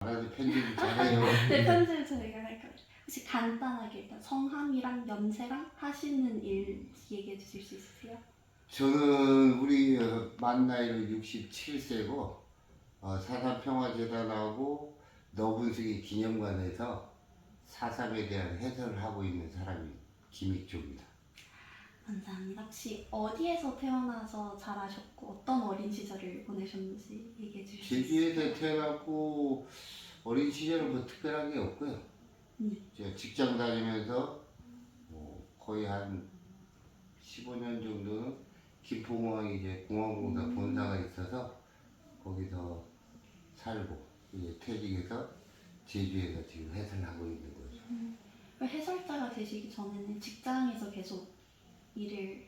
알아서 편집 잘해요. 네, 편집을 저희가 할 거예요. 혹시 간단하게 일단 성함이랑 연세랑 하시는 일 얘기해 주실 수 있으세요? 저는 우리 만 나이로 67세고 사사평화재단하고 너분수기 기념관에서 4.3에 대한 해설을 하고 있는 사람이 김익조입니다. 감사합니다. 혹시 어디에서 태어나서 자라셨고 어떤 어린 시절을 보내셨는지 얘기해 주실 수 있으세요? 제주에서 태어났고 어린 시절은 뭐 특별한 게 없고요. 제가 직장 다니면서 거의 한 15년 정도는 김포공항에 이제 공항공사 본사가 있어서 거기서 살고 이제 퇴직해서 제주에서 지금 해설하고 있는 거죠. 해설자가 되시기 전에는 직장에서 계속 일을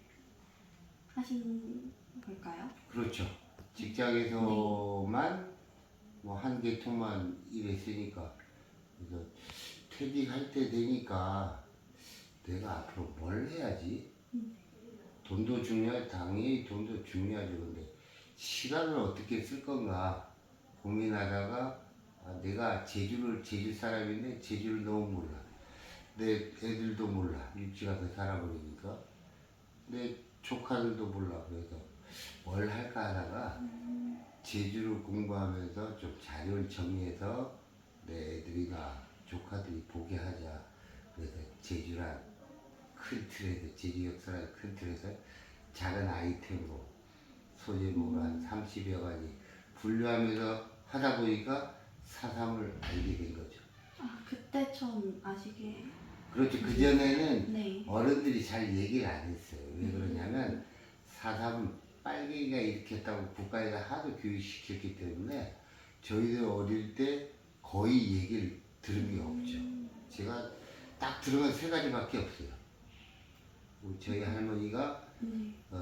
하신 걸까요? 그렇죠. 직장에서만 뭐 한 계통만 일했으니까 그래서 퇴직할 때 되니까 내가 앞으로 뭘 해야지? 돈도 당연히 돈도 중요하죠. 근데 시간을 어떻게 쓸 건가 고민하다가 내가 제주 사람인데 제주를 너무 몰라. 내 애들도 몰라. 일찍 가서 살아버리니까. 내 조카들도 몰라. 그래서 뭘 할까 하다가 제주를 공부하면서 좀 자료를 정리해서 내 애들이나 조카들이 보게 하자. 그래서 제주란 큰 틀에서, 제주 역사란 큰 틀에서 작은 아이템으로 소제목을 한 30여 가지 분류하면서 하다 보니까 사삼을 알게 된 거죠. 아, 그때 처음 아시게. 그렇죠. 그전에는 네. 어른들이 잘 얘기를 안 했어요. 왜 그러냐면 사삼 빨갱이가 일으켰다고 국가에서 하도 교육시켰기 때문에 저희들 어릴 때 거의 얘기를 들은 게 없죠. 제가 딱 들은 건 세 가지밖에 없어요. 저희 할머니가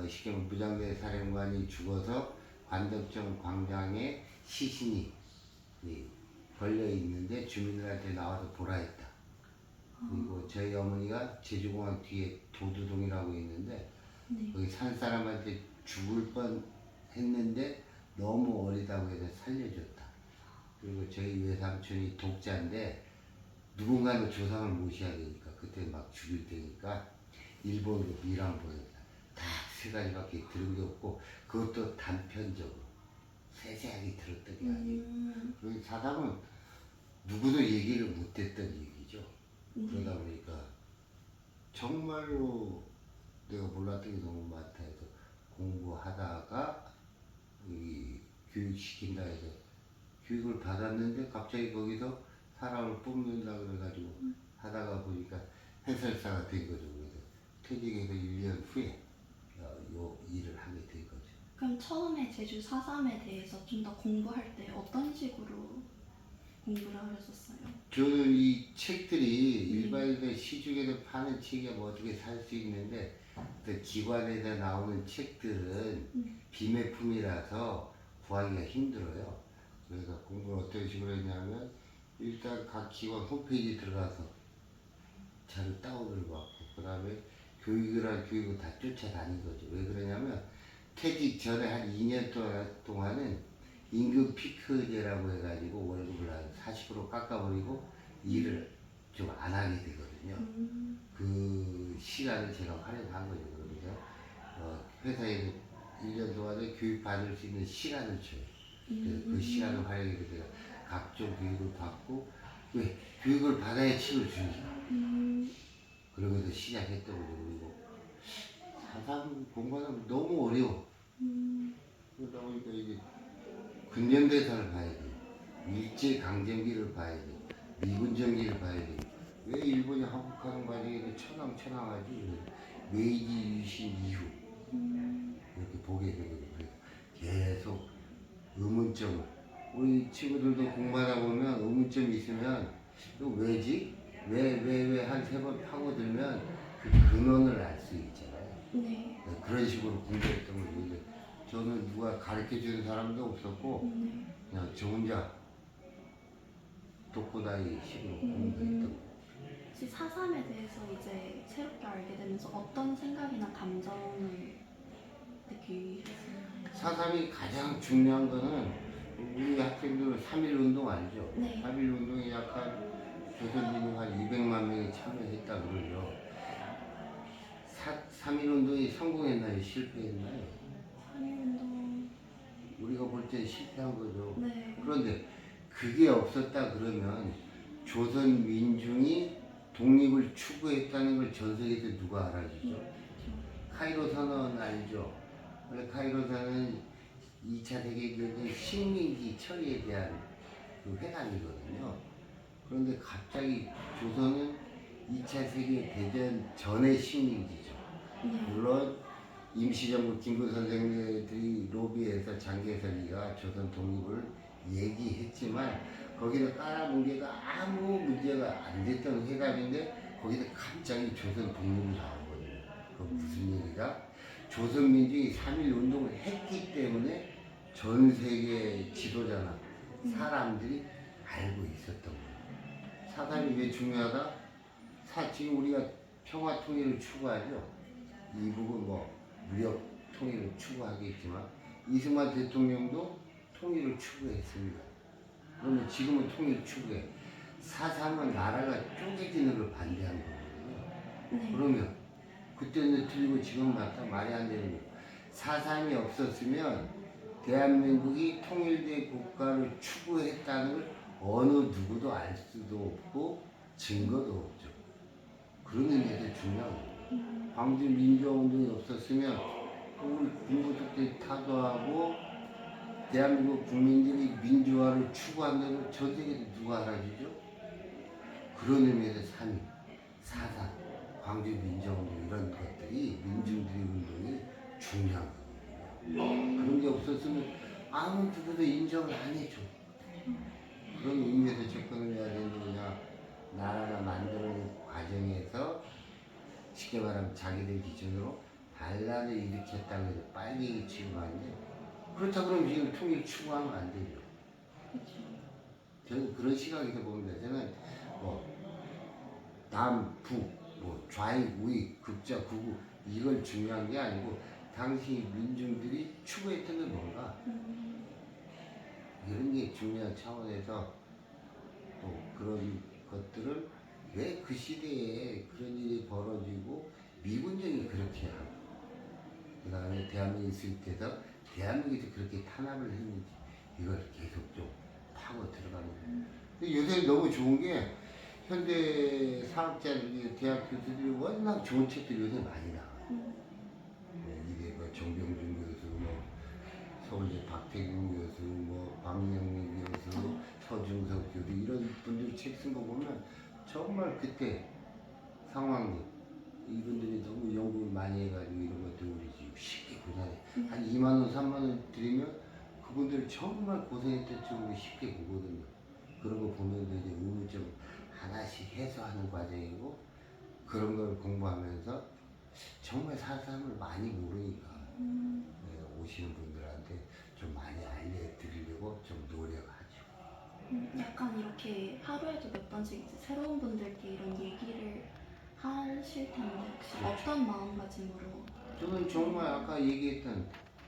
시경 무장대 사령관이 죽어서 관덕정 광장에 시신이 걸려 있는데 주민들한테 나와서 보라 했다. 그리고 저희 어머니가 제주공항 뒤에 도두동이라고 있는데 거기 산 사람한테 죽을 뻔 했는데 너무 어리다고 해서 살려줬다. 그리고 저희 외삼촌이 독자인데 누군가는 조상을 모셔야 되니까 그때 막 죽일 테니까 일본으로 미랑 보냈다. 다 세 가지밖에 들은 게 없고 그것도 단편적으로 세세하게 들었던 게 아니에요. 그리고 사담은 누구도 얘기를 못했던 얘기죠. 그러다 보니까 정말로 내가 몰랐던 게 너무 많다 해서 공부하다가 이 교육시킨다 해서 교육을 받았는데 갑자기 거기서 사람을 뽑는다 그래가지고 하다가 보니까 해설사가 된 거죠. 그래서 퇴직해서 1년 후에 요 일을 하게 된 거죠. 그럼 처음에 제주 4.3에 대해서 좀 더 공부할 때 어떤 식으로 공부를 하셨었어요? 저는 이 책들이 일반인들 시중에서 파는 책이 뭐 어떻게 살 수 있는데 그 기관에서 나오는 책들은 비매품이라서 구하기가 힘들어요. 그래서 공부를 어떤 식으로 했냐면 일단 각 기관 홈페이지 들어가서 자료 다운을 받고 그 다음에 교육을 할 교육을 다 쫓아다닌 거죠. 왜 그러냐면 퇴직 전에 한 2년 동안은 임금 피크제라고 해가지고 월급을 한 40% 깎아버리고 일을 좀 안 하게 되거든요. 그 시간을 제가 활용한 거죠. 그래서 회사에서 1년 동안에 교육 받을 수 있는 시간을 줘요. 그래서 그 시간을 활용해서 제가 각종 교육을 받고 왜 교육을 받아야 칩을 주니까 그러면서 시작했던 거죠. 그리고 사상 공부하면 너무 어려워. 그러다 보니까 이게 근현대사를 봐야 돼. 일제강점기를 봐야 돼. 미군정기를 봐야 돼. 왜 일본이 항복하는 과정에서 천황하지? 메이지 유신 이후 이렇게 보게 되거든요. 계속 의문점을 우리 친구들도 공부하다 보면 의문점이 있으면 이거 왜지? 왜 한 세 번 파고들면 그 근원을 알 수 있잖아요. 네. 그런 식으로 공부했던 거죠. 저는 누가 가르쳐 주는 사람도 없었고 그냥 저 혼자 독고다이 식으로 공부했던 거예요. 혹시 4.3에 대해서 이제 새롭게 알게 되면서 어떤 생각이나 감정을 느끼셨어요? 4.3이 가장 중요한 거는 우리 학생들은 3.1 운동 알죠? 네. 3.1 운동에 약간 조선민이 한 200만 명이 참여했다 그러죠. 3.1 운동이 성공했나요? 실패했나요? 3.1운동. 우리가 볼 때 실패한 거죠. 네. 그런데 그게 없었다 그러면 조선 민중이 독립을 추구했다는 걸 전 세계에서 누가 알아주죠? 카이로 선언 알죠? 원래 카이로 선언은 2차 세계대전 식민지 처리에 대한 그 회담이거든요. 그런데 갑자기 조선은 2차 세계대전 전의 식민지죠. 네. 물론 임시정부 김구 선생들이 로비에서 장개설이가 조선 독립을 얘기했지만 거기서 깔아놓은 게 아무 문제가 안 됐던 회담인데 거기서 갑자기 조선 독립이 나오거든요. 그 무슨 얘기가? 조선 민중이 3.1 운동을 했기 때문에 전 세계 지도자나 사람들이 알고 있었던 거예요. 사상이 왜 중요하다? 지금 우리가 평화 통일을 추구하죠. 이 부분 뭐 무역 통일을 추구하겠지만 이승만 대통령도 통일을 추구했습니다. 그러면 지금은 통일 추구해. 4.3은 나라가 쪼개지는 걸 반대한 거거든요. 네. 그러면 그때는 틀리고 지금 맞다 말이 안 되는 거예요. 4.3이 없었으면 대한민국이 통일된 국가를 추구했다는 걸 어느 누구도 알 수도 없고 증거도 없죠. 그런 의미에서 중요한 거예요. 광주 민주화운동이 없었으면 우리 군부족들이 타도하고 대한민국 국민들이 민주화를 추구한다는 걸 전 세계에서 누가 알아주죠? 그런 의미에서 3.1, 4.3, 광주 민주화운동 이런 것들이 민중들의 운동이 중요한 거예요. 그런 게 없었으면 아무 누구도 인정을 안 해줘. 그런 의미에서 접근을 해야 되는 거냐. 나라가 만드는 과정에서 쉽게 말하면 자기들 기준으로 반란을 일으켰다고 해서 빨갱이 취급하는데 그렇다 그러면 지금 통일 추구하면 안 되죠. 그렇죠. 저는 그런 시각에서 봅니다. 저는 뭐 남, 북, 뭐 좌익, 우익, 극좌, 극우 이걸 중요한 게 아니고 당시 민중들이 추구했던 게 뭔가 이런 게 중요한 차원에서 또 그런 것들을 왜 그 시대에 그런 일이 벌어지고 미군정이 그렇게 하고 그 다음에 대한민국이 있을 때도 대한민국에서 그렇게 탄압을 했는지 이걸 계속 좀 파고 들어가는 거예요. 근데 요새 너무 좋은 게 현대 사학자들, 대학 교수들이 워낙 좋은 책들이 요새 많이 나와요. 이게 뭐 정병준 교수, 뭐 서울대 박태균 교수, 뭐 박영민 교수, 서중석 교수 이런 분들 책 쓴 거 보면 정말 그때 상황들 이분들이 너무 연구를 많이 해가지고 이런 것들 우리 지금 쉽게 보잖아요. 한 2만 원, 3만 원 드리면 그분들 정말 고생했던 쪽으로 쉽게 보거든요. 그런 거 보면서 이제 의문점 하나씩 해소하는 과정이고 그런 걸 공부하면서 정말 사람을 많이 모르니까 오시는 분들한테 좀 많이 알려드리려고 좀 노력하죠. 약간 이렇게 하루에도 몇 번씩 이제 새로운 분들께 이런 얘기를 하실 텐데 혹시 그렇죠. 어떤 마음가짐으로? 저는 정말 아까 얘기했던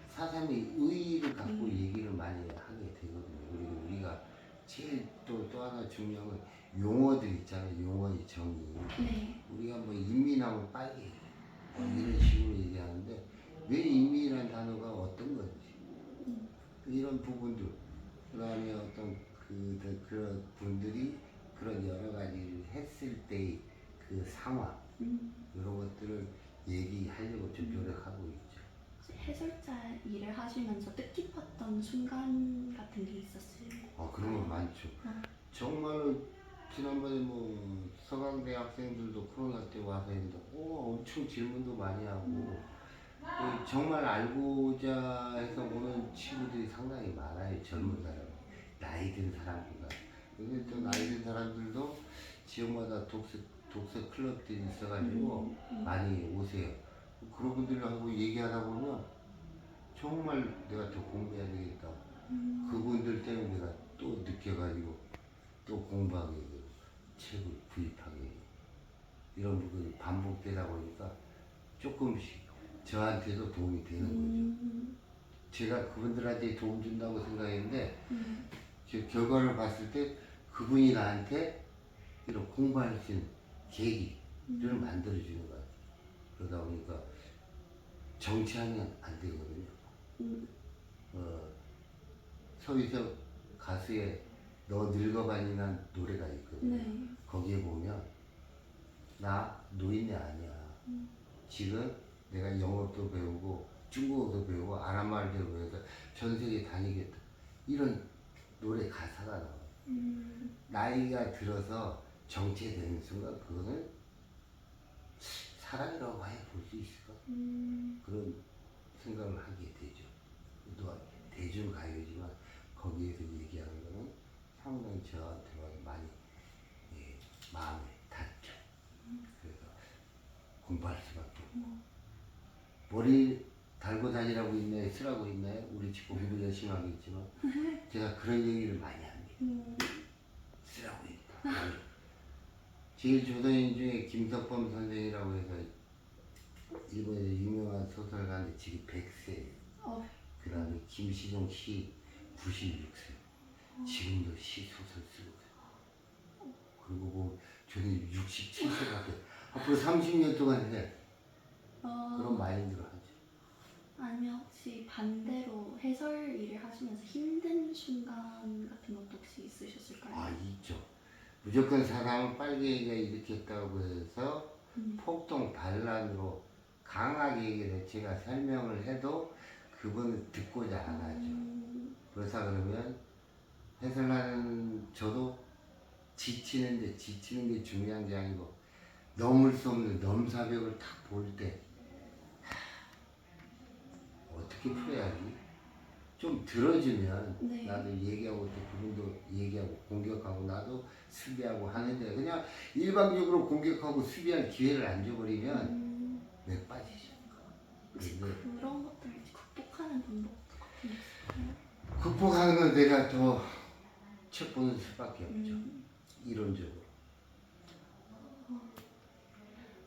사삼의 의의를 갖고 얘기를 많이 하게 되거든요. 그리고 우리가 제일 또 하나 중요한 건 용어들 있잖아요. 용어의 정의. 네. 우리가 뭐 인민하면 빨개 뭐 이런 식으로 얘기하는데 왜 인민이라는 단어가 어떤 건지 이런 부분들 그 다음에 어떤 그런 분들이 그런 여러 가지를 했을 때의 그 상황 이런 것들을 얘기하려고 좀 노력하고 있죠. 해설자 일을 하시면서 뜻깊었던 순간 같은 게 있었어요? 그런 거 많죠. 정말로 지난번에 뭐 서강대 학생들도 코로나 때 와서 했는데 엄청 질문도 많이 하고 정말 알고자 해서 오는 친구들이 상당히 많아요. 젊은 사람, 나이 든 사람보다. 근데 또 나이 든 사람들도 지역마다 독서 클럽들이 있어가지고 많이 오세요. 그런 분들하고 얘기하다 보면 정말 내가 더 공부해야 되겠다. 그분들 때문에 내가 또 느껴가지고 또 공부하게 되고 책을 구입하게 되고 이런 부분이 반복되다 보니까 조금씩 저한테도 도움이 되는 거죠. 제가 그분들한테 도움 준다고 생각했는데 결과를 봤을 때 그분이 나한테 이런 공부할 수 있는 계기를 만들어주는 거야. 그러다 보니까 정치하면 안 되거든요. 서희석 가수의 너 늙어반이라는 노래가 있거든요. 네. 거기에 보면 나 노인네 아니야. 지금 내가 영어도 배우고 중국어도 배우고 아랍말도 배워서 전 세계 다니겠다. 이런 노래 가사가 나와요. 나이가 들어서 정체되는 순간 그거는 사랑이라고 봐야 볼 수 있을까? 그런 생각을 하게 되죠. 또 대중가요지만 거기에서 얘기하는 거는 상당히 저한테 많이 마음에 닿죠. 그래서 공부할 수밖에 없고 머리 달고 다니라고 있나요? 쓰라고 있나요? 우리 집 공부 열심히 하겠지만 제가 그런 얘기를 많이 합니다. 쓰라고 있다. 제일 조선인 중에 김석범 선생이라고 해서 일본에서 유명한 소설가인데 지금 100세예요. 그 다음에 김시종 시 96세. 지금도 시 소설 쓰고 있어요. 그리고 뭐 저는 67세밖에 앞으로 30년 동안 해. 그런 마인드로 하죠. 아니면 혹시 반대로 해설 일을 하시면서 힘든 순간 같은 것도 혹시 있으셨을까요? 아, 있죠. 무조건 사람은 빨갱이가 일으켰다고 해서 폭동 반란으로 강하게 얘기해서 제가 설명을 해도 그분은 듣고자 안 하죠. 그렇다 그러면 해설하는 저도 지치는 게 중요한 게 아니고 넘을 수 없는 넘사벽을 딱 볼 때 어떻게 풀어야지? 좀 들어주면 네. 나도 얘기하고 또 그분도 얘기하고 공격하고 나도 수비하고 하는데 그냥 일방적으로 공격하고 수비할 기회를 안 줘버리면 왜 빠지죠? 혹시 근데 그런 것들을 극복하는 방법 같은 게 있을까요? 극복하는 건 내가 더 척보는 수밖에 없죠. 이론적으로.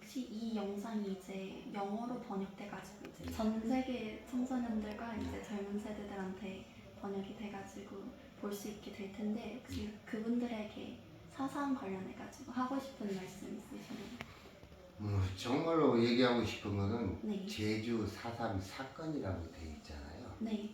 혹시 이 영상이 이제 영어로 번역돼가지고 이제 전 세계 청소년들과 이제 젊은 세대들한테 번역이 돼가지고 볼 수 있게 될 텐데 혹시 그분들에게 사상 관련해가지고 하고 싶은 말씀 있으시나요? 정말로 얘기하고 싶은 거는 네. 제주 4.3 사건이라고 되어 있잖아요. 네.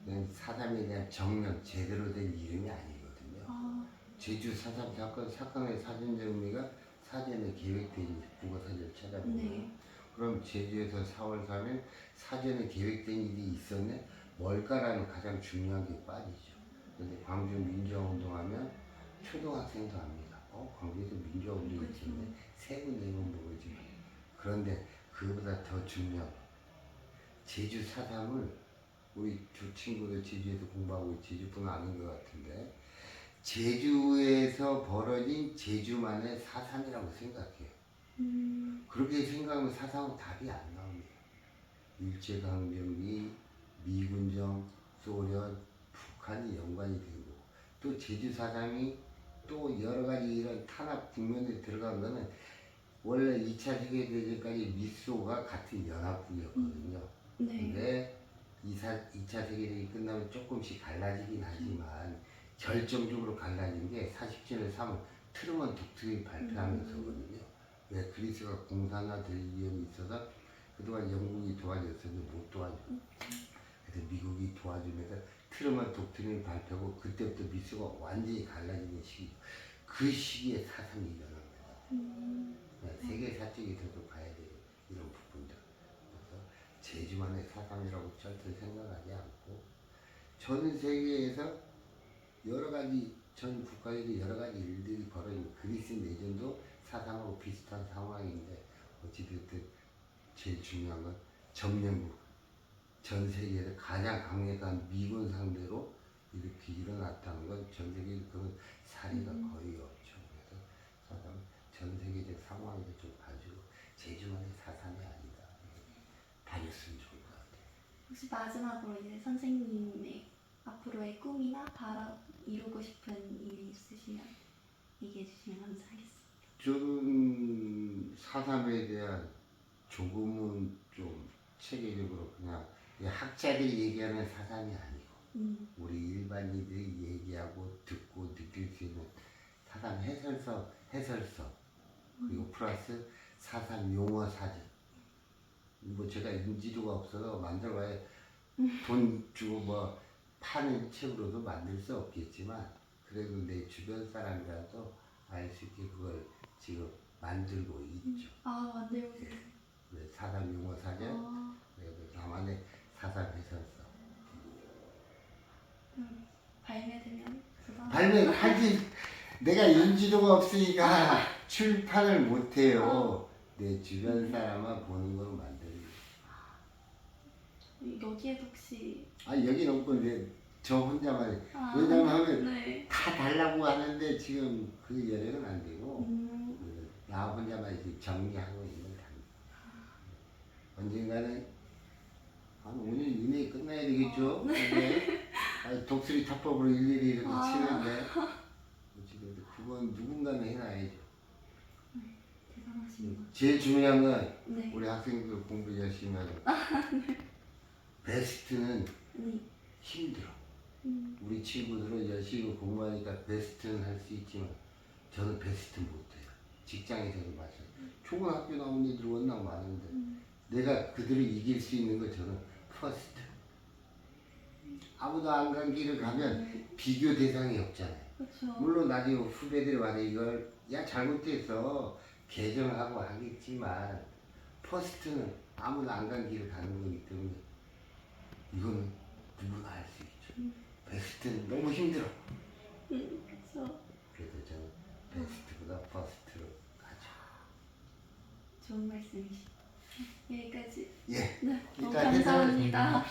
4.3에 대한 정면 제대로 된 이름이 아니거든요. 제주 4.3 사건의 사전적 의미가 사전에 계획된 국어사전을 찾아보면 네. 그럼 제주에서 4월 3일 사전에 계획된 일이 있었네? 뭘까라는 가장 중요한 게 빠지죠. 근데 광주 민주화운동하면 초등학생도 합니다. 광주에서 민주화운동이 있었네? 세 번, 네 번 모르지만 그런데 그보다 더 중요한 제주 4.3을 우리 두 친구들 제주에서 공부하고 제주분 아는 것 같은데 제주에서 벌어진 제주만의 사상이라고 생각해요. 그렇게 생각하면 사상은 답이 안 나옵니다. 일제강점기, 미군정, 소련, 북한이 연관이 되고 또 제주 사상이 또 여러 가지 이런 탄압 국면에 들어간 거는 원래 2차 세계대전까지 미소가 같은 연합국이었거든요. 네. 근데 2차 세계대전이 끝나면 조금씩 갈라지긴 하지만 결정적으로 갈라진 게 40주년을 삼은 트루먼 독트린 발표하면서거든요. 왜 그리스가 공산화될 위험이 있어서 그동안 영국이 도와줬었는데 못 도와줬고 그래서 미국이 도와주면서 트루먼 독트린을 발표하고 그때부터 미소가 완전히 갈라지는 시기 그 시기에 사상이 일어난 거예요. 세계사적에서도 봐야 될 이런 부분들. 그래서 제주만의 사상이라고 절대 생각하지 않고 전 세계에서 여러 가지 전 국가에도 여러 가지 일들이 벌어지고 그리스 내전도 사상하고 비슷한 상황인데 어찌됐든 제일 중요한 건 점령국 전 세계에서 가장 강력한 미군 상대로 이렇게 일어났다는 건 전 세계에 그런 사례가 거의 없죠. 그래서 사상 전 세계적 상황에서 좀 봐주고 제주만의 사상이 아니다. 봐줬으면 좋을 것 같아요. 혹시 마지막으로 이제 선생님의 앞으로의 꿈이나 바라 이루고 싶은 일이 있으시면 얘기해 주시면 감사하겠습니다. 저는 4.3에 대한 조금은 좀 체계적으로 그냥 이 학자들이 얘기하는 사상이 아니고 음. 우리 일반인들이 얘기하고 듣고 느낄 수 있는 사상 해설서 그리고 플러스 사상 용어 사전. 뭐 제가 인지도가 없어서 만들어봐야 돈 주고 뭐 파는 책으로도 만들 수 없겠지만 그래도 내 주변 사람이라도 알 수 있게 그걸 지금 만들고 있죠. 아, 만들고 계세요. 네, 사상 용어 사전, 아, 그리고 나만의 사상 해설서. 발매되면 그거. 발매를 하긴 내가 인지도가 없으니까 출판을 못해요. 내 주변 사람만 보는 걸로 만들고. 여기에도 혹시 아 여긴 없고 이제 저 혼자만. 아, 왜냐면 하면 네. 다 달라고 하는데 지금 그 여력은 안 되고 음. 나 혼자만 이제 정리하고 있는 단계. 언젠가는 한 5년 이내에 끝나야 되겠죠? 네. 아니, 독수리 타법으로 일일이 이렇게 아. 치는데 어찌됐든 그건 누군가는 해놔야죠. 대단하십니다. 제일 중요한 건 네. 우리 학생들 공부 열심히 하고 베스트는 네. 힘들어. 우리 친구들은 열심히 공부하니까 베스트는 할 수 있지만 저는 베스트 못해요. 직장에서도 마찬가지. 좋은 학교 나온 애들 워낙 많은데 내가 그들을 이길 수 있는 거 저는 퍼스트. 아무도 안 간 길을 가면 비교 대상이 없잖아요. 그렇죠. 물론 나중에 후배들이 와서 이걸 야 잘못해서 개정하고 하겠지만 퍼스트는 아무도 안 간 길을 가는 거기 때문에 이거는 누구나 할 수 있죠. 베스트는 너무 힘들어. 그렇죠. 그래서 저는 베스트보다 퍼스트로 가죠. 좋은 말씀이시죠. 여기까지. 예. 네. 너무 일단 해설을 감사합니다.